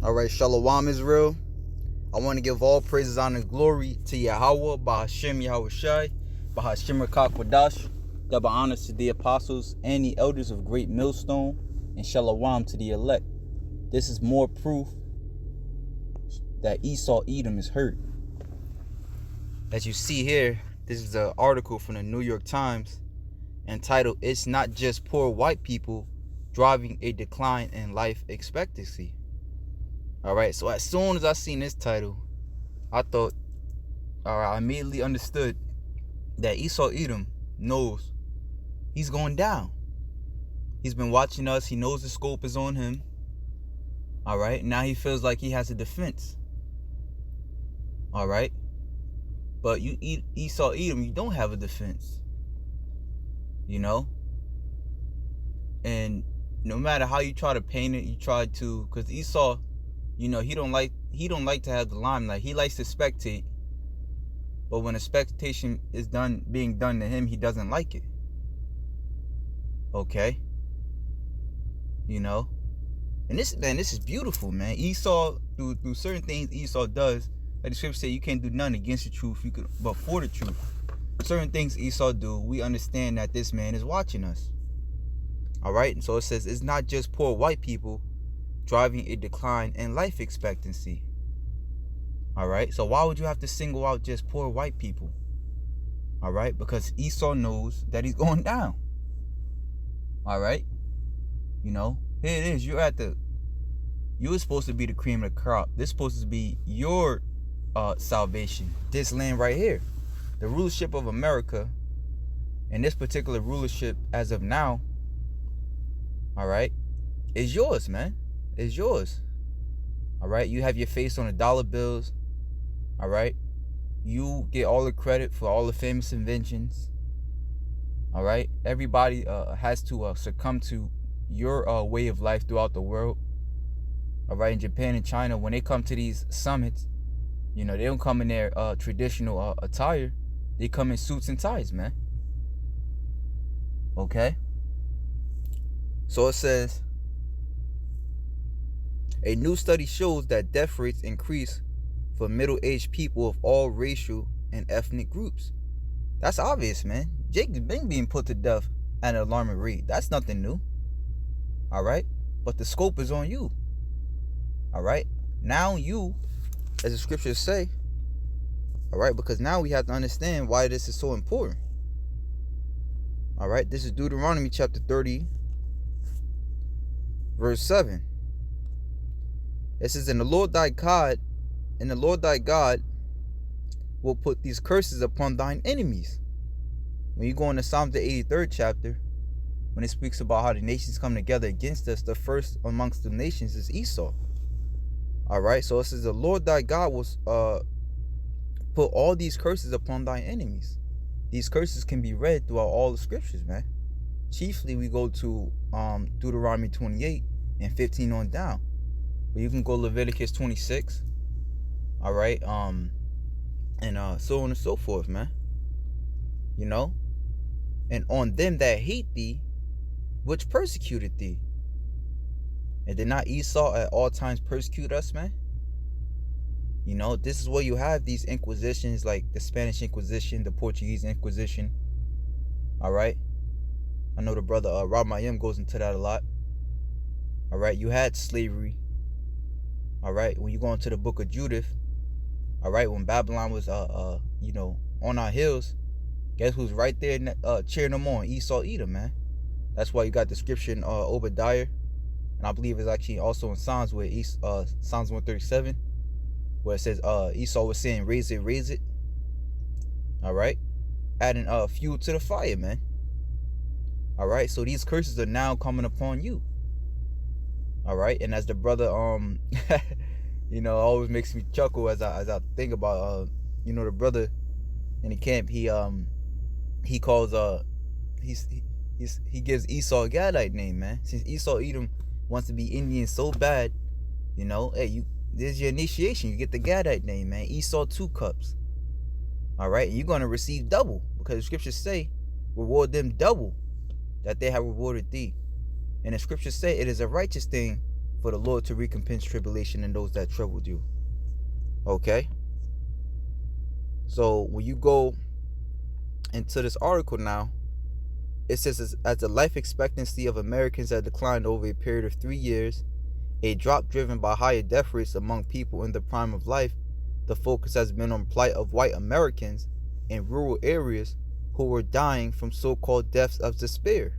All right, Shalom Israel. I want to give all praises, honor, and glory to Yahweh, Bahashem Yahweh Shai, Bahashem Rakakwadash. Double honors to the apostles and the elders of Great Millstone, and Shalom to the elect. This is more proof that Esau Edom is hurt. As you see here, this is an article from the New York Times entitled, "It's Not Just Poor White People Driving a Decline in Life Expectancy." All right, so as soon as I seen this title, I thought, all right, I immediately understood that Esau Edom knows he's going down. He's been watching us. He knows the scope is on him. All right, now he feels like he has a defense. All right, but you Esau Edom, you don't have a defense. You know, and no matter how you try to paint it, you try to, because Esau, you know, he don't like to have the limelight. He likes to spectate, but when a spectation is being done to him, he doesn't like it. Okay, you know, and this is beautiful, man. Esau, through certain things Esau does, like the scripture say, you can't do nothing against the truth, but for the truth. Certain things Esau do, we understand that this man is watching us. All right, and so it says, it's not just poor white people driving a decline in life expectancy. All right, so why would you have to single out just poor white people? All right, because Esau knows that he's going down. All right, you know, here it is. You were supposed to be the cream of the crop. This is supposed to be your salvation. This land right here, the rulership of America, and this particular rulership as of now, all right, is yours, man. Is yours. All right, you have your face on the dollar bills. All right, you get all the credit for all the famous inventions. All right, everybody has to succumb to your way of life throughout the world. All right, in Japan and China, when they come to these summits, you know, they don't come in their traditional attire. They come in suits and ties, man. Okay, so it says, a new study shows that death rates increase for middle-aged people of all racial and ethnic groups. That's obvious, man. Jake's been being put to death at an alarming rate. That's nothing new. All right? But the scope is on you. All right? Now you, as the scriptures say, all right, because now we have to understand why this is so important. All right? This is Deuteronomy chapter 30, verse 7. It says, and the Lord thy God will put these curses upon thine enemies. When you go into Psalms the 83rd chapter, when it speaks about how the nations come together against us, the first amongst the nations is Esau. All right, so it says the Lord thy God will put all these curses upon thine enemies. These curses can be read throughout all the scriptures, man. Chiefly, we go to Deuteronomy 28 and 15 on down. But you can go Leviticus 26, all right, and so on and so forth, man. You know, and on them that hate thee, which persecuted thee. And did not Esau at all times persecute us, man? You know, this is where you have these inquisitions, like the Spanish Inquisition, the Portuguese Inquisition. All right, I know the brother Rob Mayim goes into that a lot. All right, you had slavery. All right, when you go into the book of Judith, all right, when Babylon was, you know, on our heels, guess who's right there cheering them on? Esau Edom, man. That's why you got the scripture in Obadiah, and I believe it's actually also in Psalms, where Psalms 137, where it says Esau was saying, raise it. All right, adding fuel to the fire, man. All right, so these curses are now coming upon you. All right, and as the brother, you know, always makes me chuckle as I think about, you know, the brother in the camp. He calls he gives Esau a Gadite name, man. Since Esau Edom wants to be Indian so bad, you know, hey, there's your initiation. You get the Gadite name, man. Esau 2 cups. All right, and you're gonna receive double, because the scriptures say, reward them double that they have rewarded thee. And the scriptures say it is a righteous thing for the Lord to recompense tribulation in those that troubled you. Okay? So when you go into this article now, it says, as the life expectancy of Americans has declined over a period of 3 years, a drop driven by higher death rates among people in the prime of life, the focus has been on plight of white Americans in rural areas who were dying from so-called deaths of despair,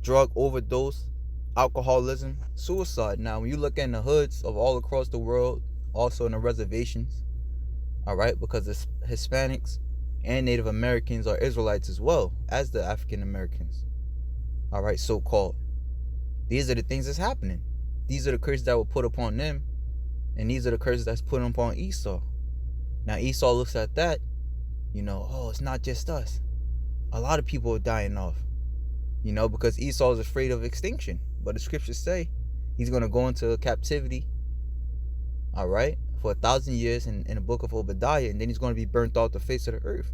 drug overdose, alcoholism, suicide. Now, when you look in the hoods of all across the world, also in the reservations, all right, because the Hispanics and Native Americans are Israelites as well as the African Americans, all right, so-called. These are the things that's happening. These are the curses that were put upon them, and these are the curses that's put upon Esau. Now, Esau looks at that, oh, it's not just us. A lot of people are dying off, because Esau is afraid of extinction. But the scriptures say he's going to go into captivity, all right, for 1,000 years in the book of Obadiah, and then he's going to be burnt off the face of the earth.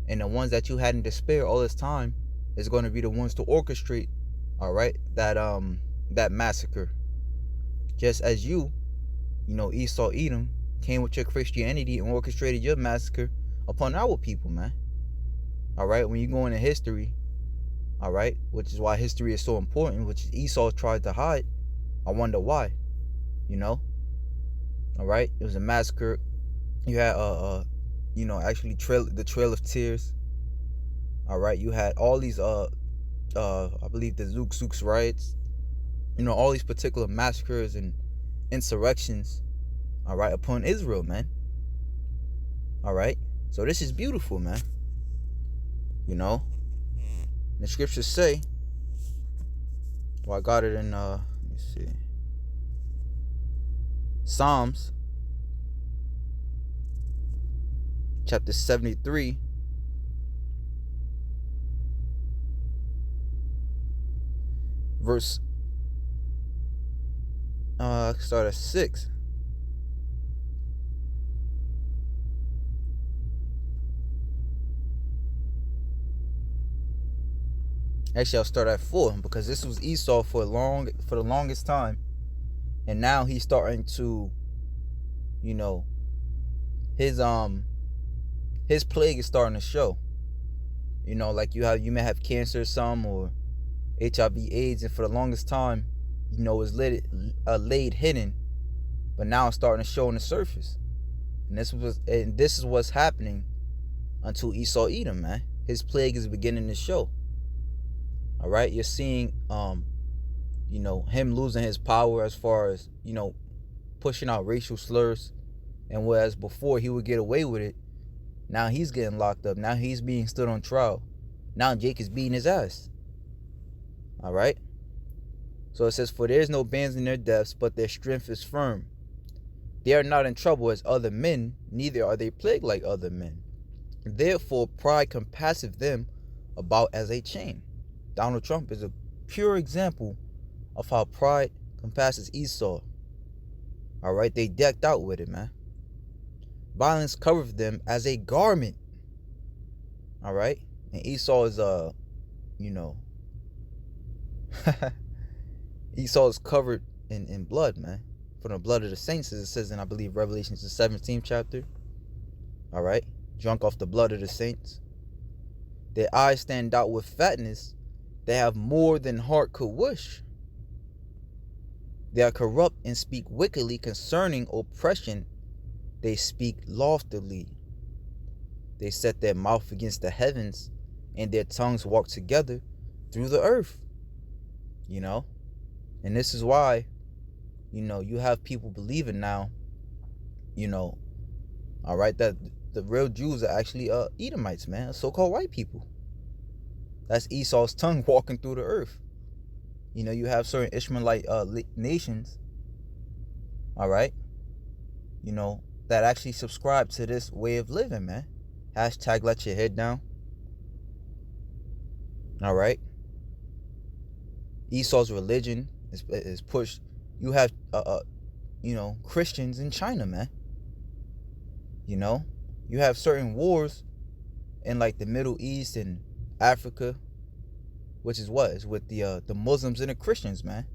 And the ones that you had in despair all this time is going to be the ones to orchestrate, all right, that massacre. Just as Esau, Edom, came with your Christianity and orchestrated your massacre upon our people, man. All right, when you go into history, all right, which is why history is so important, which Esau tried to hide. I wonder why, all right. It was a massacre. You had actually the Trail of Tears. All right, you had all these I believe the Zook riots, all these particular massacres and insurrections, all right, upon Israel, man. All right, so this is beautiful, man. The scriptures say, well, I got it in let me see, Psalms chapter 73 verse start at 6. Actually, I'll start at 4, because this was Esau for the longest time, and now he's starting to, his plague is starting to show. Like you may have cancer, some, or HIV/AIDS, and for the longest time, it was laid hidden, but now it's starting to show on the surface. And this is what's happening until Esau, Edom, man. His plague is beginning to show. All right, you're seeing, him losing his power as far as, pushing out racial slurs. And whereas before he would get away with it, now he's getting locked up. Now he's being stood on trial. Now Jake is beating his ass. All right. So it says, for there is no bands in their depths, but their strength is firm. They are not in trouble as other men, neither are they plagued like other men. Therefore pride compasseth them about as a chain. Donald Trump is a pure example of how pride compasses Esau. All right, they decked out with it, man. Violence covered them as a garment. All right, and Esau is Esau is covered in blood, man, from the blood of the saints, as it says in, I believe, Revelations the 17th chapter. All right, drunk off the blood of the saints. Their eyes stand out with fatness. They have more than heart could wish. They are corrupt and speak wickedly concerning oppression. They speak loftily. They set their mouth against the heavens, and their tongues walk together through the earth. And this is why, you have people believing now, all right, that the real Jews are actually Edomites, man, so-called white people. That's Esau's tongue walking through the earth. You have certain Ishmaelite nations, all right, that actually subscribe to this way of living, man. Hashtag let your head down. All right. Esau's religion is pushed. You have, Christians in China, man. You have certain wars in like the Middle East and Africa, which is what is with the Muslims and the Christians, man.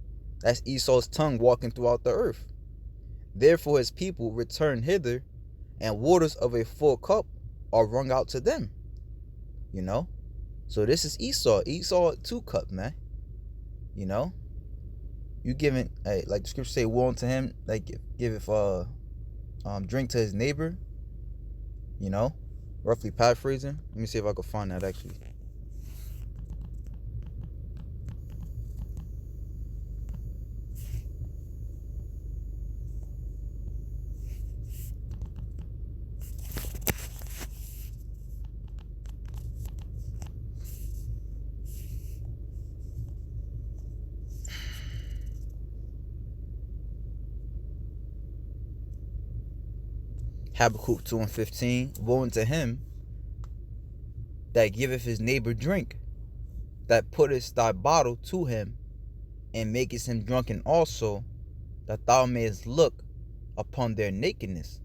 That's Esau's tongue walking throughout the earth. Therefore his people return hither, and waters of a full cup are wrung out to them. You know? So this is Esau. Esau 2 cup, man. You know? You giving, like the scripture say, woe unto him, like give drink to his neighbor. You know? Roughly paraphrasing. Let me see if I can find that actually. Habakkuk 2:15. Woe unto him that giveth his neighbor drink, that puttest thy bottle to him, and makest him drunken also, that thou mayest look upon their nakedness.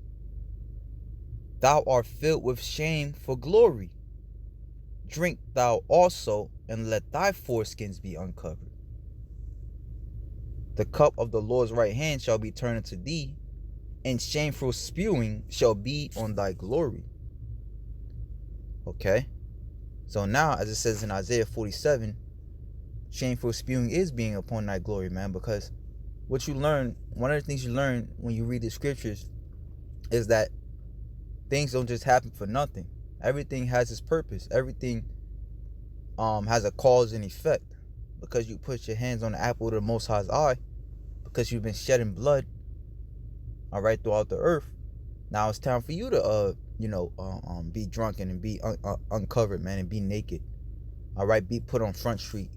Thou art filled with shame for glory. Drink thou also, and let thy foreskins be uncovered. The cup of the Lord's right hand shall be turned unto thee, and shameful spewing shall be on thy glory. Okay? So now, as it says in Isaiah 47, shameful spewing is being upon thy glory, man, because what you learn, one of the things you learn when you read the scriptures is that things don't just happen for nothing. Everything has its purpose. Everything has a cause and effect. Because you put your hands on the apple of the Most High's eye, because you've been shedding blood, all right, throughout the earth. Now it's time for you to, be drunken and be uncovered, man, and be naked. All right, be put on Front Street.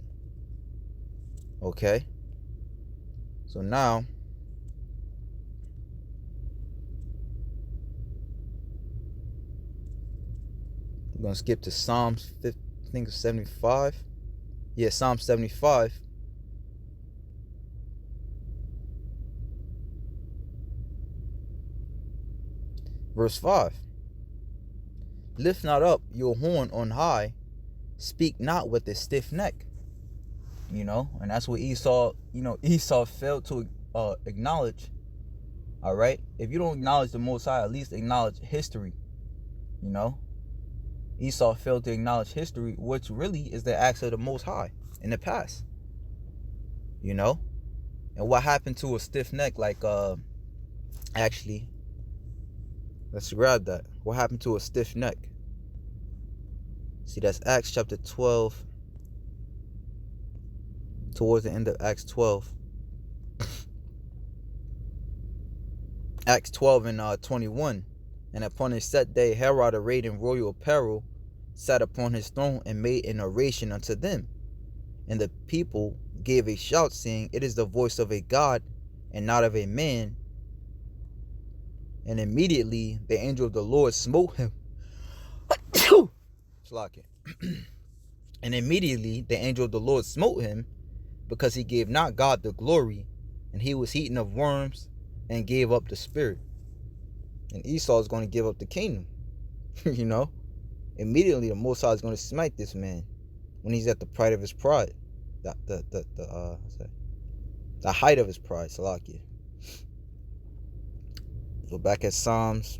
Okay. So now, we're gonna skip to Psalms 50, I think it's 75. Yeah, Psalm 75. Verse 5. Lift not up your horn on high, speak not with a stiff neck. You know, and that's what Esau failed to acknowledge. All right. If you don't acknowledge the Most High, at least acknowledge history. You know, Esau failed to acknowledge history, which really is the acts of the Most High in the past. You know, and what happened to a stiff neck? Like, actually, let's grab that. What happened to a stiff neck? See, that's Acts chapter 12. Towards the end of Acts 12. Acts 12 and 21. And upon his set day, Herod, arrayed in royal apparel, sat upon his throne and made an oration unto them. And the people gave a shout, saying, It is the voice of a God, and not of a man. And immediately the angel of the Lord smote him. And immediately the angel of the Lord smote him, because he gave not God the glory, and he was eaten of worms, and gave up the spirit. And Esau is going to give up the kingdom. You know, immediately the Most High is going to smite this man when he's at the pride of his pride, the height of his pride. Salakia. Go back at Psalms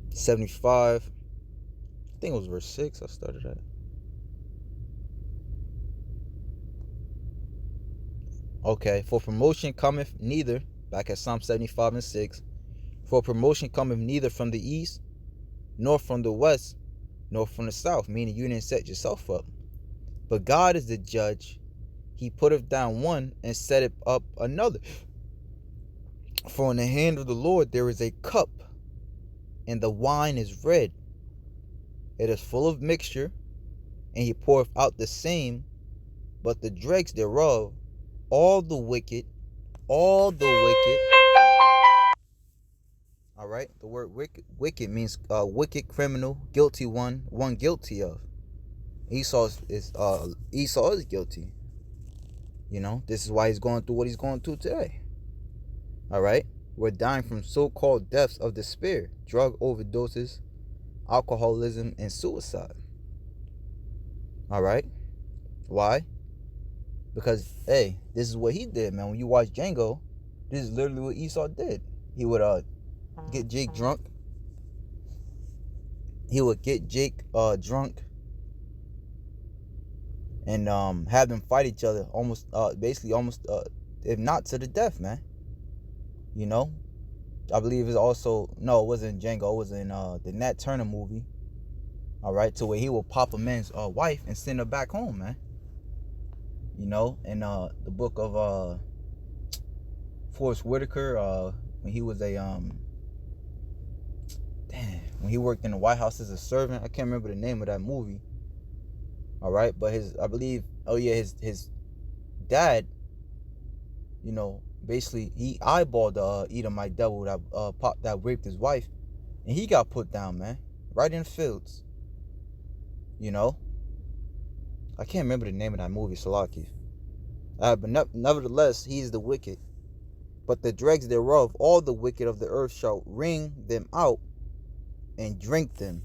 75. I think it was verse 6 I started at. Okay, for promotion cometh neither, back at Psalm 75 and 6, for promotion cometh neither from the east, nor from the west, nor from the south, meaning you didn't set yourself up. But God is the judge. He putteth down one and setteth up another. For in the hand of the Lord there is a cup, and the wine is red. It is full of mixture, and he poureth out the same, but the dregs thereof, all the wicked. All right, the word wicked means wicked, criminal, guilty one guilty of. Esau is guilty. You know, this is why he's going through what he's going through today. All right, we're dying from so-called deaths of despair, drug overdoses, alcoholism, and suicide. All right, why? Because, hey, this is what he did, man. When you watch Django, this is literally what Esau did. He would get Jake drunk. He would get Jake drunk and have them fight each other almost if not to the death, man. You know? I believe it's also, no, it wasn't Django, it was in the Nat Turner movie. Alright, to where he will pop a man's wife and send her back home, man. You know, in the book of Forrest Whitaker, when he was when he worked in the White House as a servant. I can't remember the name of that movie. Alright, but his dad, you know, basically he eyeballed the Edomite devil that raped his wife, and he got put down, man, right in the fields. You know, I can't remember the name of that movie, Salaki. But nevertheless, he is the wicked. But the dregs thereof, all the wicked of the earth shall wring them out and drink them.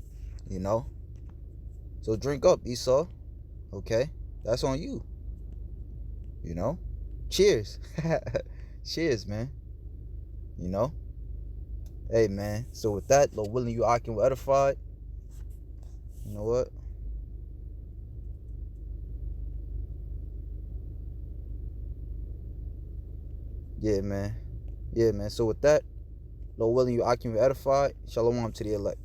You know, so drink up, Esau. Okay, that's on you. You know, cheers. Cheers, man. You know, hey, man. So with that, Lord willing, you I can edified. You know what? Yeah, man. Yeah, man. So with that, Lord willing, you I can edified. Shalom to the elect.